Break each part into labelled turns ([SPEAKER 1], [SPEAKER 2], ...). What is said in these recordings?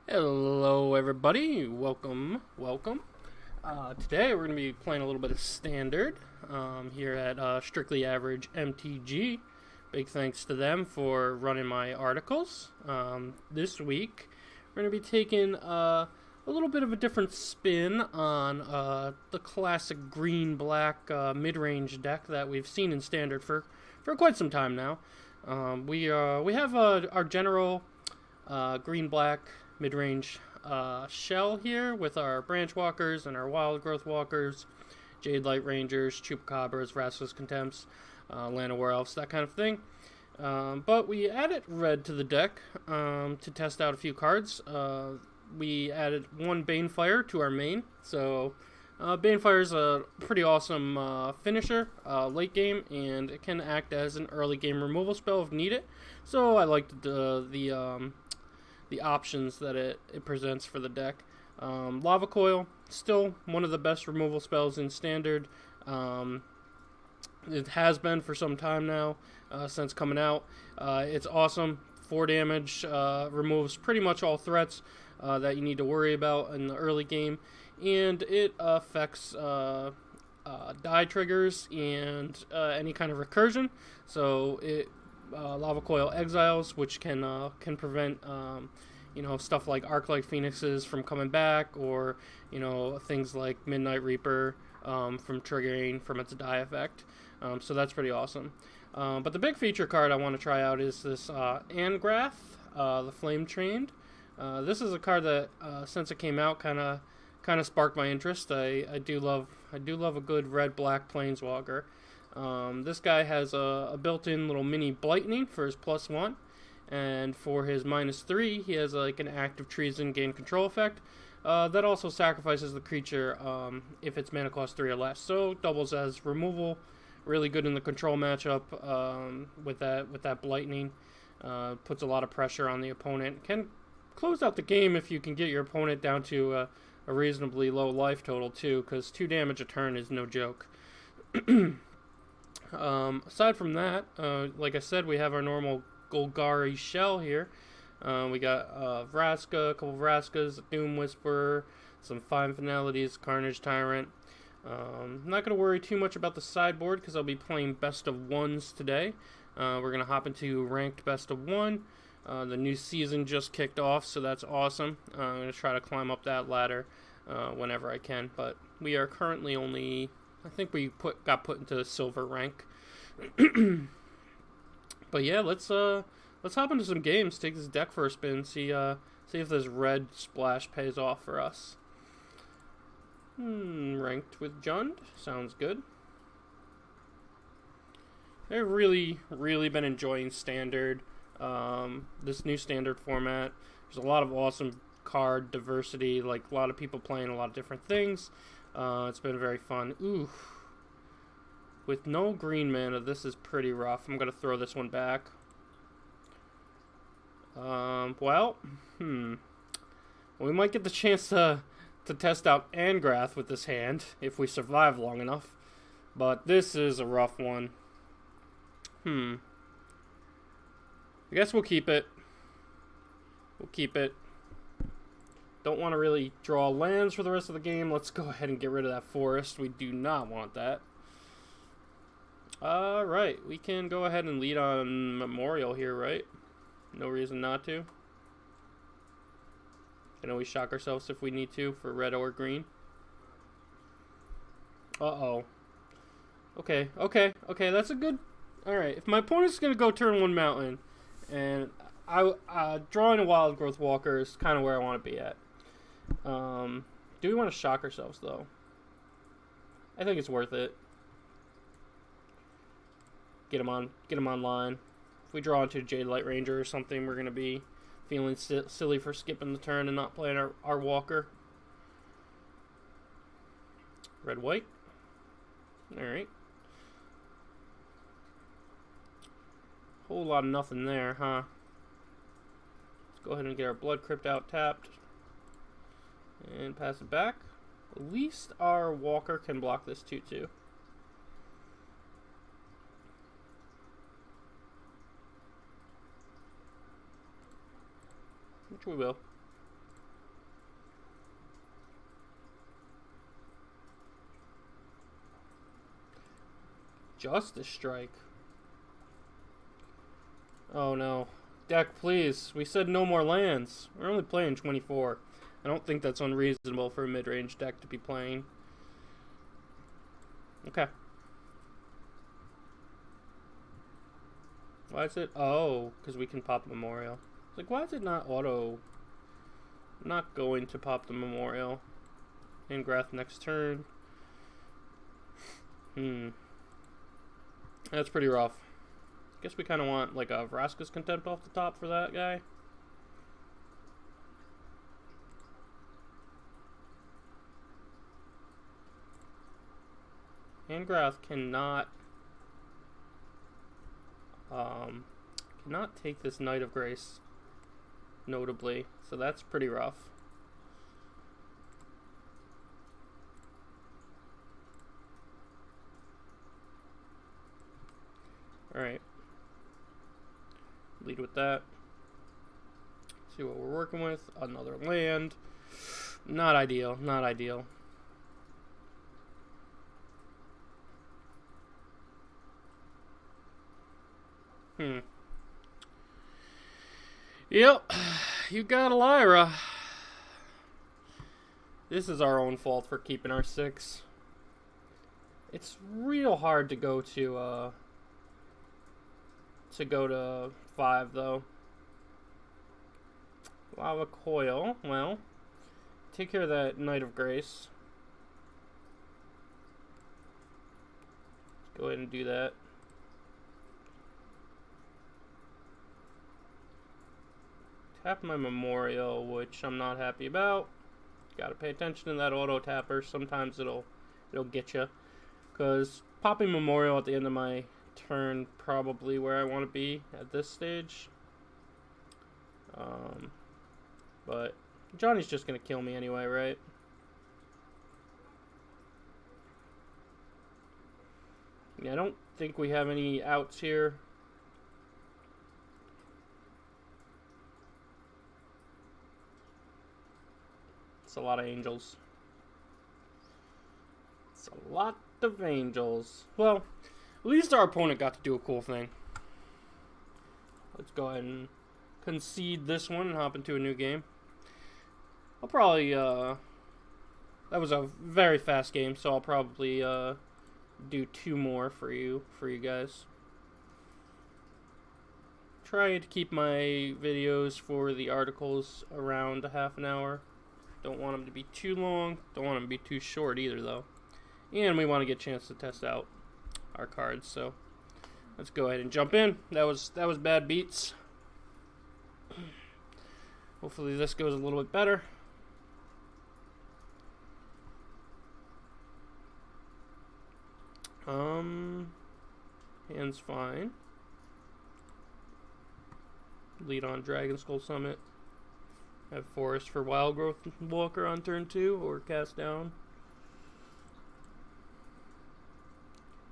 [SPEAKER 1] Hello everybody, welcome. Today we're going to be playing a little bit of Standard here at Strictly Average MTG. Big thanks to them for running my articles. This week we're going to be taking a little bit of a different spin on the classic green-black mid-range deck that we've seen in Standard for quite some time now. We have our general green-black mid-range shell here with our branch walkers and our wild growth walkers, jade light rangers, chupacabras, rascals contempts, land of war elves, that kind of thing. But we added red to the deck to test out a few cards. We added one Banefire to our main, so Banefire is a pretty awesome finisher late game, and it can act as an early game removal spell if needed. So I liked the options that it presents for the deck. Lava Coil, still one of the best removal spells in Standard. It has been for some time now, since coming out. It's awesome. 4 damage, removes pretty much all threats that you need to worry about in the early game. And it affects die triggers and any kind of recursion. So it Lava Coil exiles, which can prevent stuff like archetype phoenixes from coming back, or things like Midnight Reaper from triggering from its die effect. So that's pretty awesome. But the big feature card I want to try out is this Angrath, the Flame Trained. This is a card that since it came out kind of sparked my interest. I do love a good red-black planeswalker. This guy has a built-in little mini Blightning for his +1, and for his -3, he has like an active treason gain control effect that also sacrifices the creature if it's mana cost 3 or less. So doubles as removal, really good in the control matchup with that Blightning. Puts a lot of pressure on the opponent. Can close out the game if you can get your opponent down to a reasonably low life total too, because 2 damage a turn is no joke. Aside from that, like I said, we have our normal Golgari shell here. We got Vraska, a couple of Vraskas, Doom Whisperer, some Fine Finalities, Carnage Tyrant. I'm not going to worry too much about the sideboard because I'll be playing best of ones today. We're going to hop into ranked best of 1. The new season just kicked off, so that's awesome. I'm going to try to climb up that ladder whenever I can, but we are currently only... I think we got put into silver rank. But yeah, let's hop into some games. Take this deck for a spin. See if this red splash pays off for us. Ranked with Jund sounds good. I've really been enjoying Standard. This new Standard format. There's a lot of awesome card diversity. Like a lot of people playing a lot of different things. It's been very fun. Ooh. With no green mana, this is pretty rough. I'm going to throw this one back. We might get the chance to test out Angrath with this hand, if we survive long enough. But this is a rough one. I guess we'll keep it. Don't want to really draw lands for the rest of the game. Let's go ahead and get rid of that forest. We do not want that. Alright, we can go ahead and lead on Memorial here, right? No reason not to. Can always shock ourselves if we need to for red or green. Uh-oh. Okay, that's a good... Alright, if my opponent's going to go turn 1 mountain, and drawing a wild growth walker is kind of where I want to be at. Do we want to shock ourselves, though? I think it's worth it. Get him online. If we draw into Jade Light Ranger or something, we're going to be feeling silly for skipping the turn and not playing our walker. Red-white. Alright. Whole lot of nothing there, huh? Let's go ahead and get our Blood Crypt out tapped. And pass it back. At least our walker can block this 2/2. Which we will. Justice Strike. Oh no. Deck, please. We said no more lands. We're only playing 24. I don't think that's unreasonable for a mid-range deck to be playing. Okay. Why is it? Oh, because we can pop Memorial. It's like, why is it not auto? Not going to pop the Memorial. Ingrath next turn. That's pretty rough. Guess we kind of want like a Vraska's Contempt off the top for that guy. Ingrath cannot take this Knight of Grace, notably, so that's pretty rough. Alright. Lead with that. See what we're working with. Another land. Not ideal. Not ideal. Yep. You got a Lyra. This is our own fault for keeping our 6. It's real hard to go to 5 though. Lava Coil. Well, take care of that Knight of Grace. Go ahead and do that. Tap my Memorial, which I'm not happy about. Gotta pay attention to that auto tapper. Sometimes it'll get you. Because popping Memorial at the end of my turn probably where I want to be at this stage. But Johnny's just gonna kill me anyway, right? Yeah, I don't think we have any outs here. It's a lot of angels. It's a lot of angels. Well, at least our opponent got to do a cool thing. Let's go ahead and concede this one and hop into a new game. I'll probably, that was a very fast game, so I'll probably, do 2 more for you guys. Try to keep my videos for the articles around a half an hour. Don't want them to be too long. Don't want them to be too short either, though. And we want to get a chance to test out our cards. So let's go ahead and jump in. That was bad beats. Hopefully this goes a little bit better. Hand's fine. Lead on Dragon Skull Summit. Have Forest for Wild Growth Walker on turn 2 or cast down,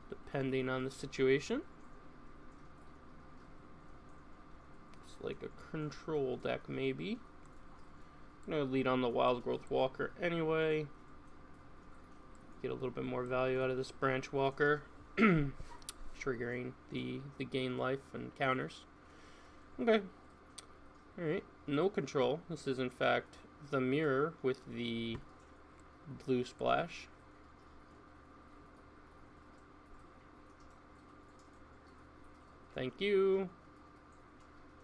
[SPEAKER 1] depending on the situation. It's like a control deck maybe. I'm gonna lead on the Wild Growth Walker anyway. Get a little bit more value out of this Branch Walker. Triggering the gain life and counters. Okay. Alright, no control. This is in fact the mirror with the blue splash. Thank you.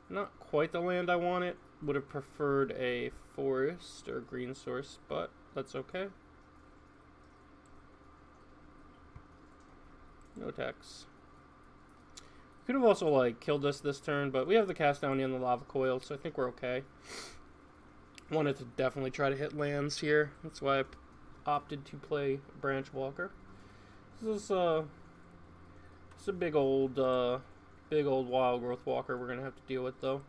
[SPEAKER 1] Not quite the land I wanted. Would have preferred a forest or green source, but that's okay. No attacks. Could have also like killed us this turn, but we have the cast down and the lava coil, so I think we're okay. Wanted to definitely try to hit lands here. That's why I opted to play Branch Walker. This is a big old Wild Growth Walker we're gonna have to deal with though.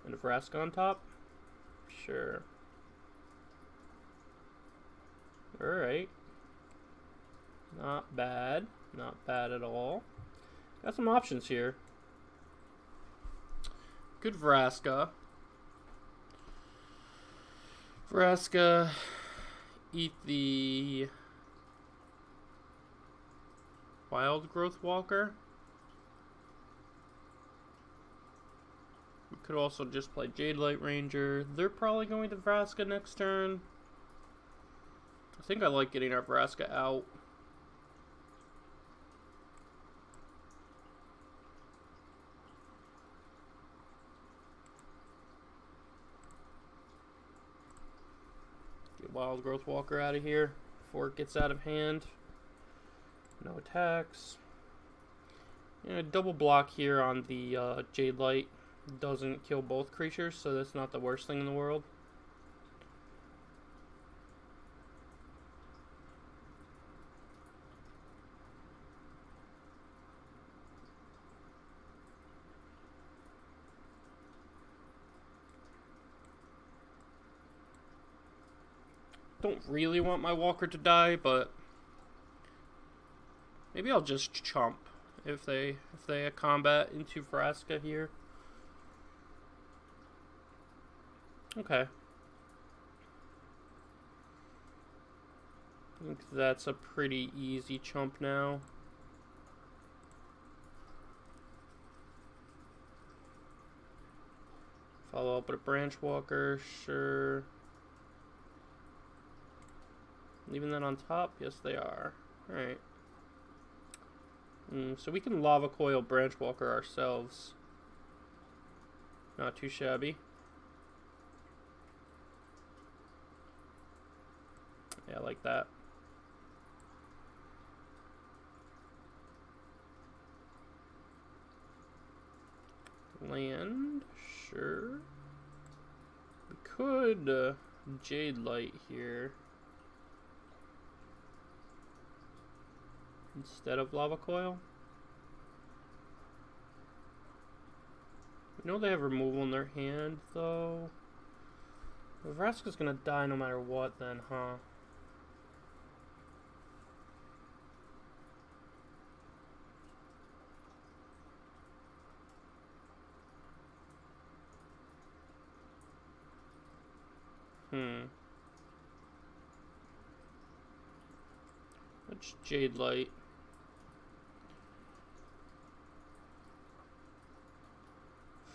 [SPEAKER 1] And a Vraska on top. Sure. All right. Not bad. Not bad at all. Got some options here. Good Vraska. Vraska. Eat the Wild Growth Walker. We could also just play Jade Light Ranger. They're probably going to Vraska next turn. I think I like getting our Vraska out. Get Wild Growth Walker out of here before it gets out of hand. No attacks. And a double block here on the Jade Light doesn't kill both creatures, so that's not the worst thing in the world. Don't really want my walker to die, but maybe I'll just chump if they combat into Vraska here. Okay. I think that's a pretty easy chump now. Follow up with a branch walker, sure. Leaving that on top? Yes, they are. Alright. So we can lava coil branch walker ourselves. Not too shabby. Yeah, I like that. Land, sure. We could Jade Light here instead of lava coil. I know they have removal in their hand though. Vraska's gonna die no matter what then, huh? Let's Jade Light.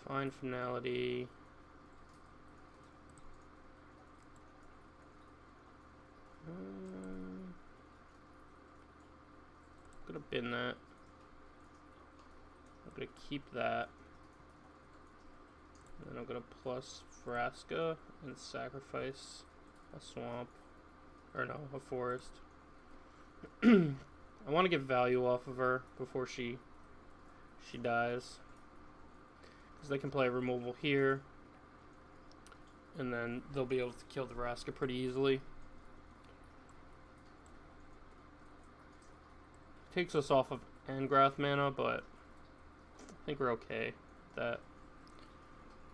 [SPEAKER 1] Fine Finality. I'm gonna bin that. I'm gonna keep that. And then I'm gonna plus Vraska and sacrifice a swamp. Or no, a forest. I want to get value off of her before she dies. Because they can play removal here. And then they'll be able to kill the Vraska pretty easily. Takes us off of Angrath mana, but I think we're okay with that.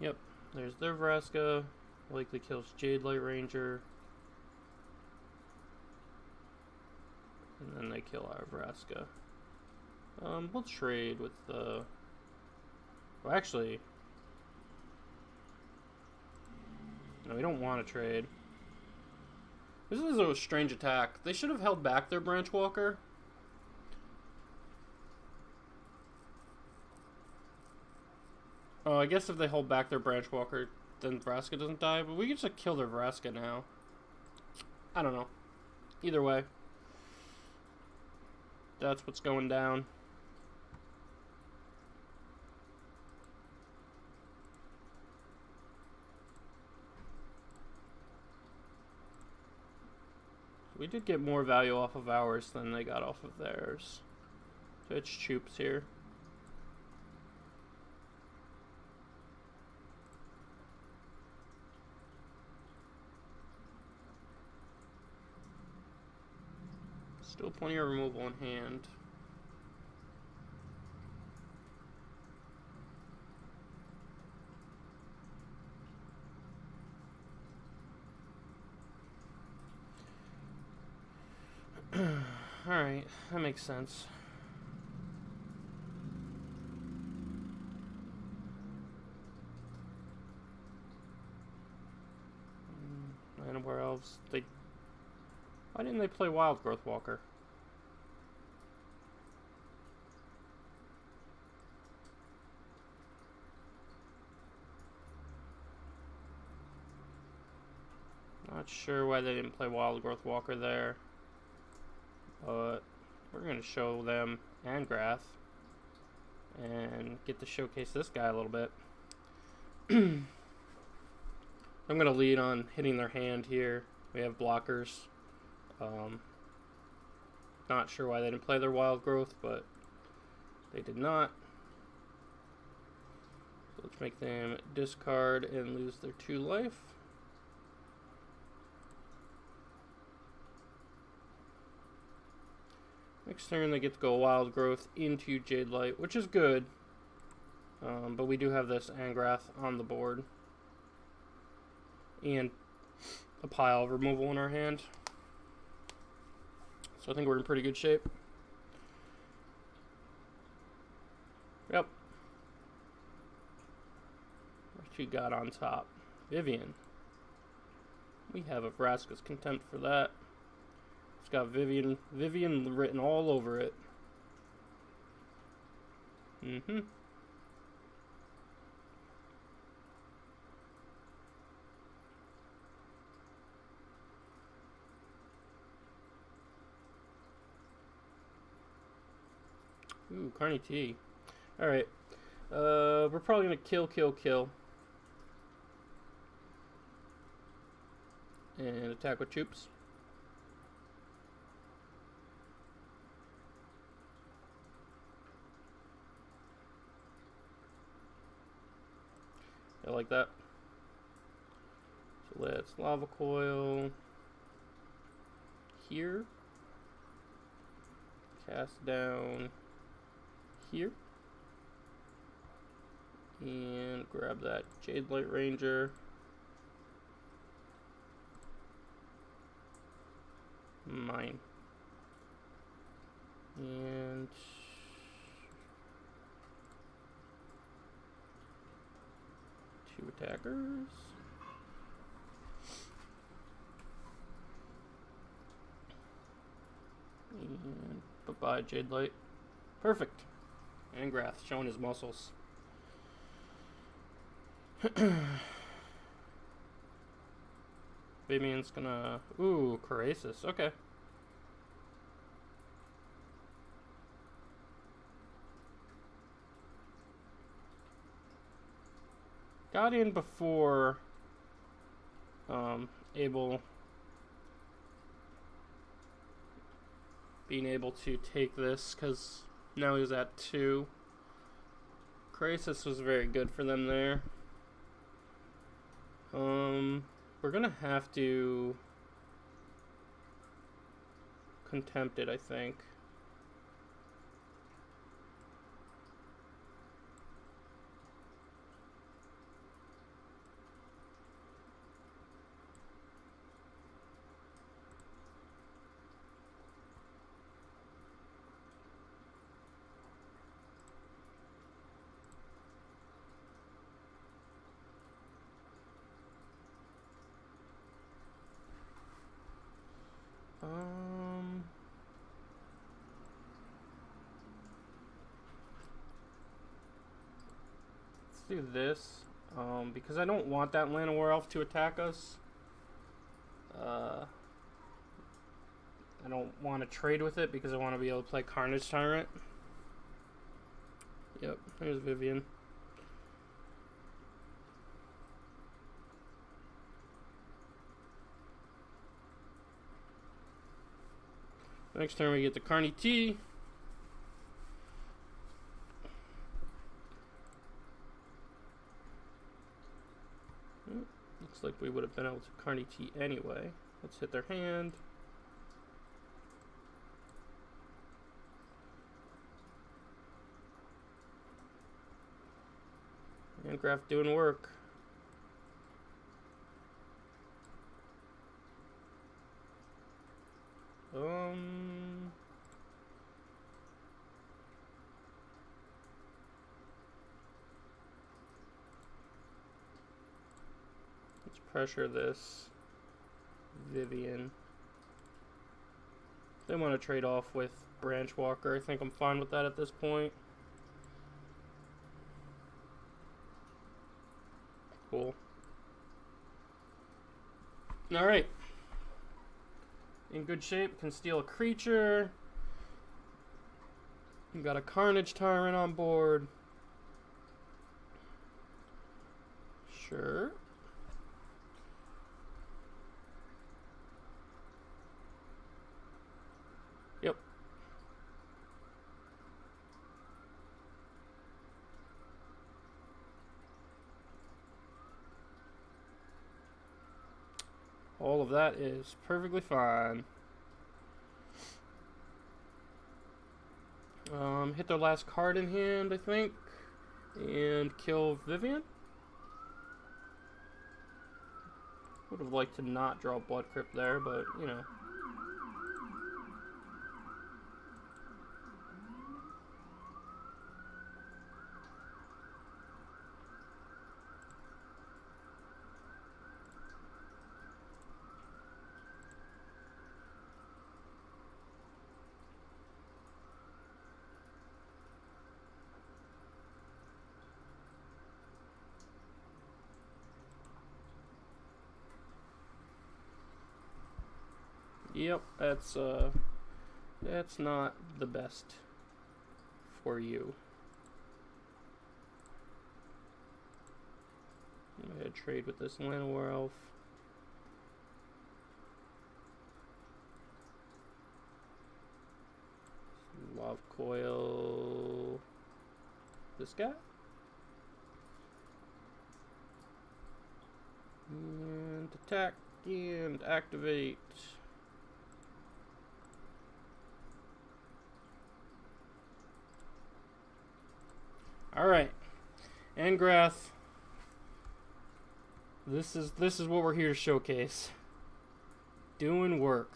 [SPEAKER 1] Yep, there's their Vraska. Likely kills Jade Light Ranger. And then they kill our Vraska. We'll trade with the... Well, actually... No, we don't want to trade. This is a strange attack. They should have held back their Branch Walker. Oh, I guess if they hold back their Branch Walker, then Vraska doesn't die. But we can just kill their Vraska now. I don't know. Either way. That's what's going down. We did get more value off of ours than they got off of theirs. So it's Choops here. Still plenty of removal in hand. Alright, that makes sense. And where else? Why didn't they play Wild Growth Walker? Not sure why they didn't play Wild Growth Walker there, but we're going to show them Angrath and get to showcase this guy a little bit. I'm going to lead on hitting their hand here. We have blockers. Not sure why they didn't play their Wild Growth, but they did not. So let's make them discard and lose their 2 life. Next turn they get to go Wild Growth into Jade Light, which is good. But we do have this Angrath on the board. And a pile of removal in our hand. So I think we're in pretty good shape. Yep. What you got on top? Vivian. We have a Vraska's Contempt for that. It's got Vivian written all over it. Ooh, Carney T. Alright. We're probably gonna kill. And attack with troops. I like that. So let's Lava Coil here. Cast down here. And grab that Jade Light Ranger. Mine. And two attackers. And bye-bye, Jade Light. Perfect. Angrath showing his muscles. Vivian's gonna... Ooh, Krasis. Okay. Got in before being able to take this, because now he's at 2. Krasis was very good for them there. We're gonna have to contempt it, I think. Let's do this, because I don't want that Llanowar Elf to attack us. I don't want to trade with it because I want to be able to play Carnage Tyrant. Yep, there's Vivian. Next turn we get the Carney T. Looks like we would have been able to Carney T anyway. Let's hit their hand. Angrath doing work. Let's pressure this Vivian. They want to trade off with Branch Walker. I think I'm fine with that at this point. Cool. Alright. In good shape. Can steal a creature. We've got a Carnage Tyrant on board. Sure. Yep. All of that is perfectly fine. Hit their last card in hand, I think, and kill Vivian. Would have liked to not draw Blood Crypt there, but, you know. Yep, that's not the best for you. I'm gonna trade with this Llanowar Elf. Love Coil. This guy. And attack and activate. Alright. Angrath. This is what we're here to showcase. Doing work.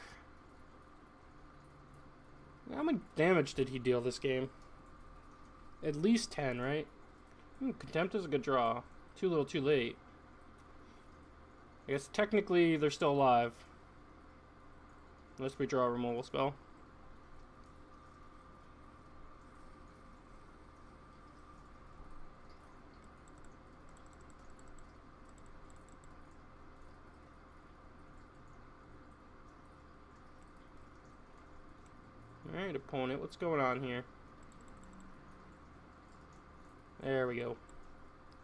[SPEAKER 1] How much damage did he deal this game? At least 10, right? Contempt is a good draw. Too little, too late. I guess technically they're still alive. Unless we draw a removal spell. Alright, opponent, what's going on here? There we go.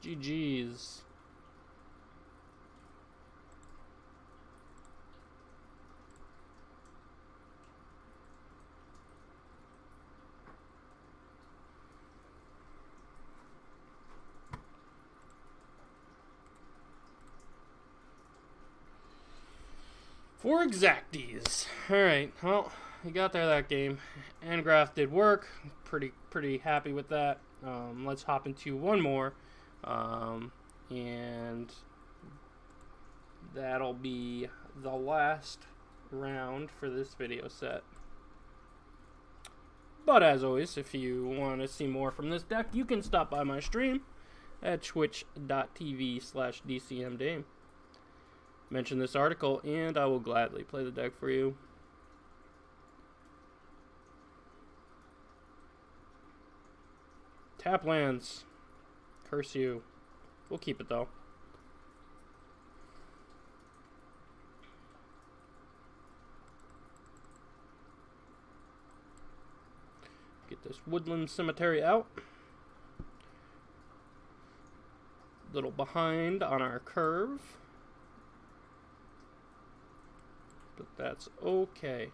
[SPEAKER 1] GG's. For exacties. Alright, well, he got there that game. Angrath did work. Pretty happy with that. Let's hop into one more. And that'll be the last round for this video set. But as always, if you want to see more from this deck, you can stop by my stream at twitch.tv/DCMDame. Mention this article and I will gladly play the deck for you. Tap lands. Curse you. We'll keep it though. Get this Woodland Cemetery out. Little behind on our curve. But that's okay.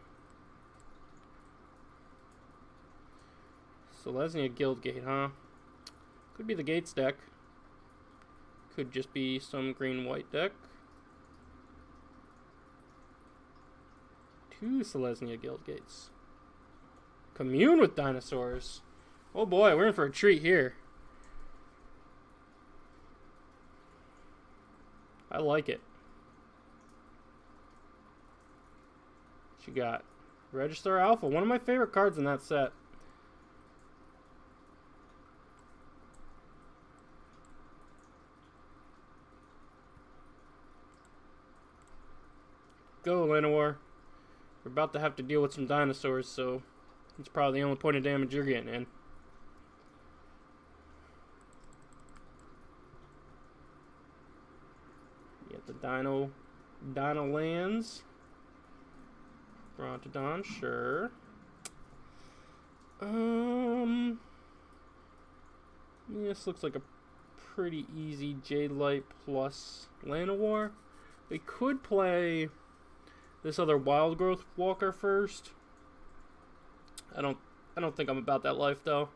[SPEAKER 1] Selesnya Guildgate, huh? Could be the Gates deck. Could just be some green-white deck. 2 Selesnya Guildgates. Commune with dinosaurs. Oh boy, we're in for a treat here. I like it. What you got? Register Alpha, one of my favorite cards in that set. Go, Llanowar. We're about to have to deal with some dinosaurs, so it's probably the only point of damage you're getting in. Get the dino Donna lands. Brontodon, sure. This looks like a pretty easy Jade Light plus Llanowar. We could play this other Wild Growth Walker first. I don't think I'm about that life though.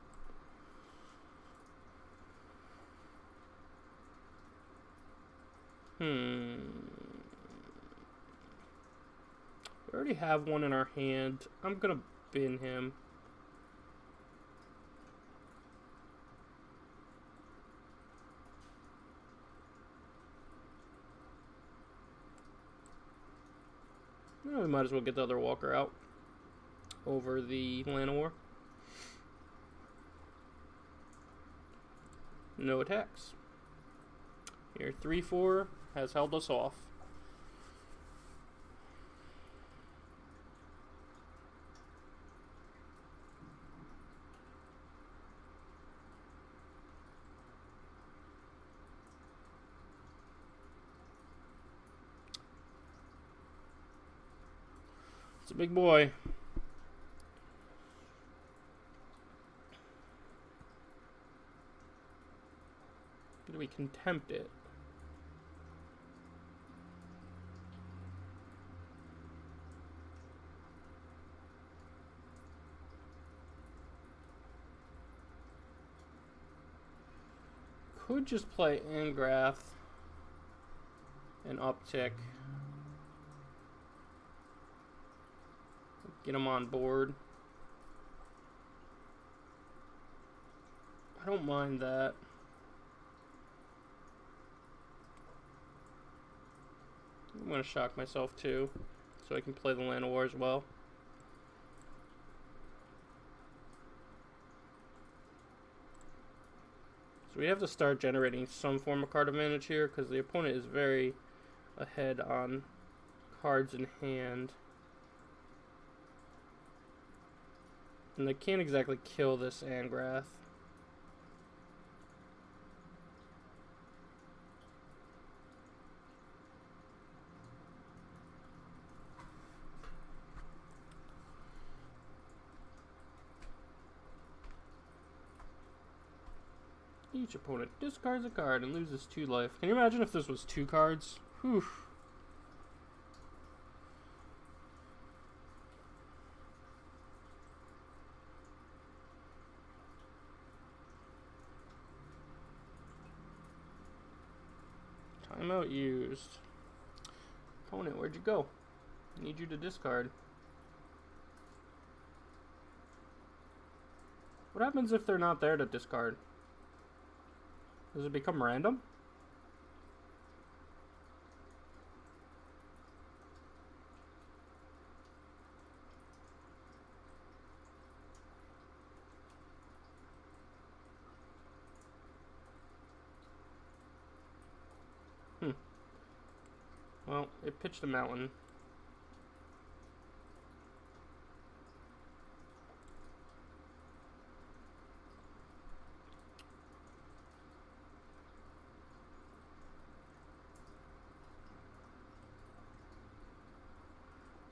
[SPEAKER 1] We already have one in our hand. I'm gonna bin him. We might as well get the other walker out over the Llanowar. No attacks. Here, 3/4 has held us off. It's a big boy. Do we contempt it? Could just play Angrath and uptick. Get him on board. I don't mind that. I'm going to shock myself too, so I can play the Llanowar as well. So we have to start generating some form of card advantage here, because the opponent is very ahead on cards in hand. And they can't exactly kill this Angrath. Each opponent discards a card and loses 2 life. Can you imagine if this was 2 cards? Whew. Timeout used. Opponent, where'd you go? I need you to discard. What happens if they're not there to discard? Does it become random? Well, it pitched a mountain.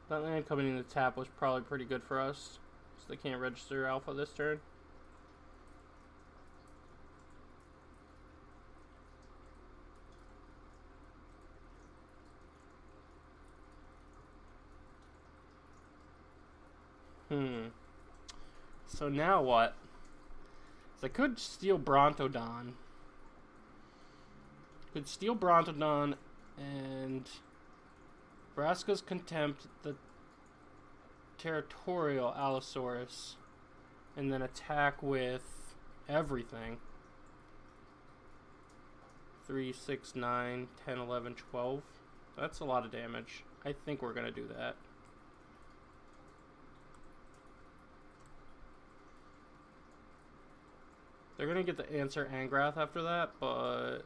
[SPEAKER 1] That land coming in the tap was probably pretty good for us, so they can't register alpha this turn. So now what? So I could steal Brontodon. Could steal Brontodon and Vraska's Contempt the Territorial Allosaurus, and then attack with everything. 3, 6, 9, 10, 11, 12. That's a lot of damage. I think we're going to do that. They're going to get the answer Angrath after that, but I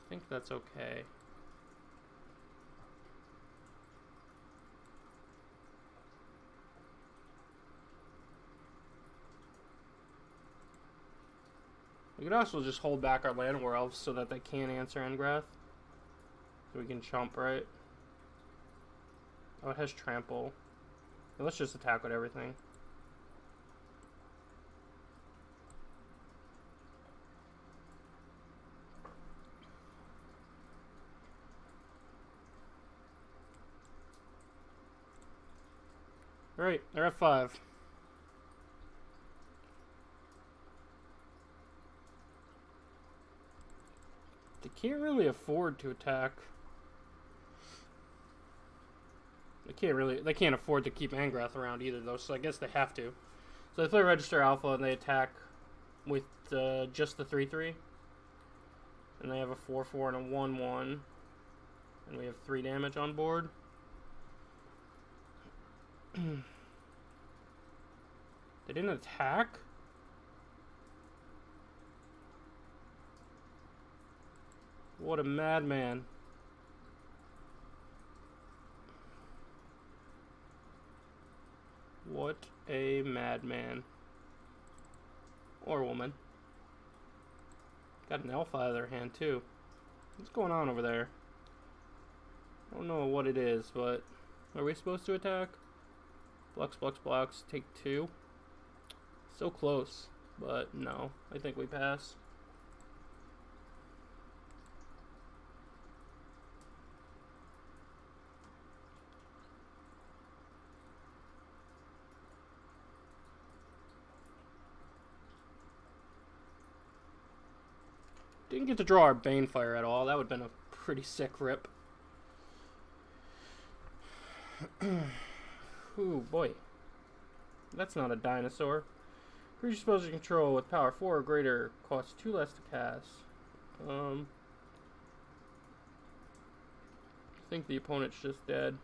[SPEAKER 1] think that's okay. We could also just hold back our Llanowar Elves so that they can't answer Angrath. We can chomp, right? Oh, it has trample. Well, let's just attack with everything. Alright, they're at 5. They can't really afford to attack. They can't afford to keep Angrath around either, though, so I guess they have to. So they play Register Alpha and they attack with just the 3/3. And they have a 4/4 and a 1/1. And we have 3 damage on board. They didn't attack? What a madman. What a madman. Or woman. Got an elf out of their hand, too. What's going on over there? I don't know what it is, but... Are we supposed to attack? Blocks, blocks, blocks. Take 2. So close. But no. I think we pass. Didn't get to draw our Banefire at all. That would have been a pretty sick rip. Ooh, boy. That's not a dinosaur. Creature supposed to control with power 4 or greater costs 2 less to cast. I think the opponent's just dead.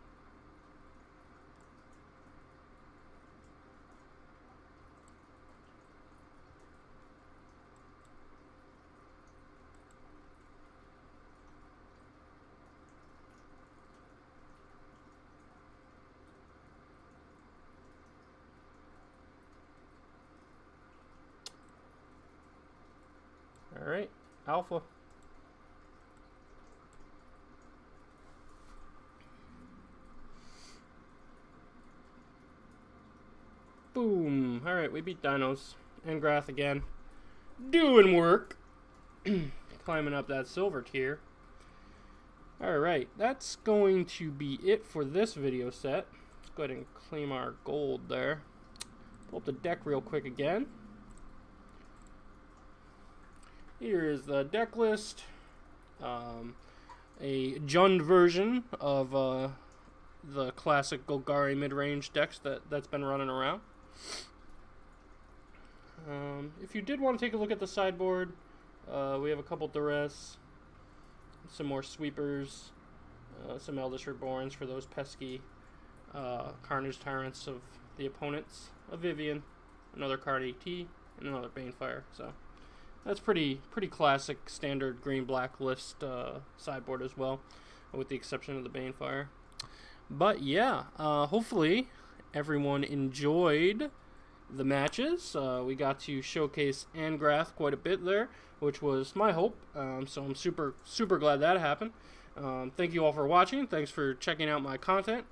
[SPEAKER 1] Alright, Alpha. Boom. Alright, we beat Dinos. Angrath again. Doing work. Climbing up that silver tier. Alright, that's going to be it for this video set. Let's go ahead and claim our gold there. Pull up the deck real quick again. Here is the deck list. A Jund version of the classic Golgari mid-range decks that's been running around. If you did want to take a look at the sideboard, we have a couple Duress, some more Sweepers, some Eldest Reborns for those pesky Carnage Tyrants of the opponents, a Vivian, another card AT, and another Banefire. So that's pretty classic standard green-black list sideboard as well, with the exception of the Banefire. But yeah, hopefully everyone enjoyed the matches. We got to showcase Angrath quite a bit there, which was my hope. So I'm super glad that happened. Thank you all for watching. Thanks for checking out my content.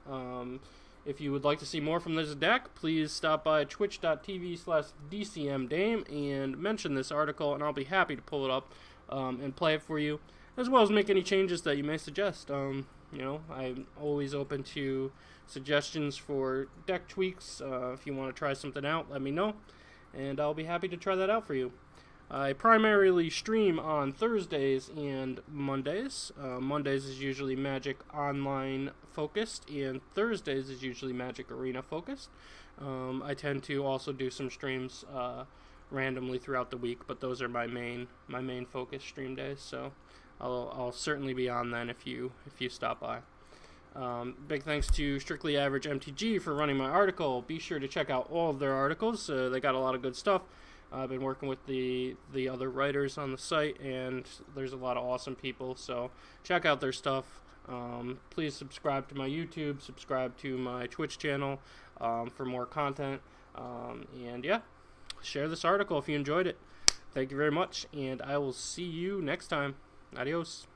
[SPEAKER 1] If you would like to see more from this deck, please stop by twitch.tv/DCMDame and mention this article, and I'll be happy to pull it up and play it for you, as well as make any changes that you may suggest. You know, I'm always open to suggestions for deck tweaks. If you want to try something out, let me know, and I'll be happy to try that out for you. I primarily stream on Thursdays and Mondays. Mondays is usually Magic Online focused, and Thursdays is usually Magic Arena focused. I tend to also do some streams randomly throughout the week, but those are my main focus stream days. So I'll certainly be on then if you stop by. Big thanks to Strictly Average MTG for running my article. Be sure to check out all of their articles. They got a lot of good stuff. I've been working with the other writers on the site, and there's a lot of awesome people, so check out their stuff. Please subscribe to my YouTube, subscribe to my Twitch channel for more content, and yeah, share this article if you enjoyed it. Thank you very much, and I will see you next time. Adios.